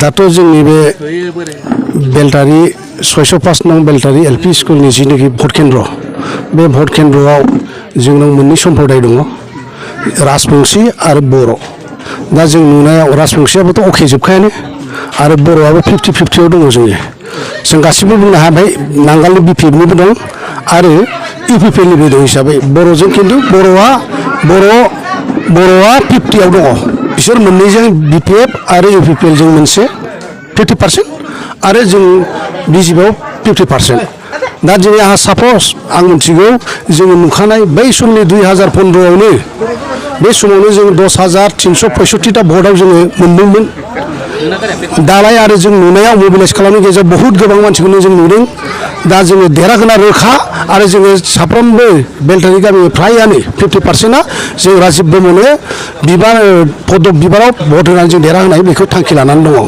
दाथ' जोंनि बे बेलटारि 605 नं बेलटारि एलपि स्कुलनि जिनोखि भट केन्द्र बे भट केन्द्रआव जोंनाव मोननै सम्प्रदाय दङ राजबंशी आरो बर' दा जों नुनायाव राजबंशीयाबोथ' अके जोबखायानो आरो बर'आबो 50-50 दङ जों गासिबो बुंनो हाबाय नांगालनि बिपिएफनिबो दं आरो इउपिपिएलनिबो दं हिसाबै बर'जों खिन्थु बर'आ 50 दङ बिसोर मोननैजों बिपिएफ आरो इउपिपिएलजों मोनसे 50% आरो जों बिजेपिआव 50%। दा दिनै आंहा सापस आं मिथिगौ जोङो नुखानाय बै समनि 2015आवनो बे समावनो जों 10,365टा भटआव जोङो मोनदोंमोन दालाय आरो जों नुनायाव मबिलाइज खालामनायनि गेजेराव बहुद गोबां मानसिखौनो जों नुदों दा जोङो देरहागोना रोखा आरो जोङो साफ्रोमबो बेलटारि गामिनि फ्रायानो 50%आ जों राजिब ब्रह्मनो पदक बिबाराव भट होनानै जों देरहाहोनाय बेखौ थांखि लानानै दङ।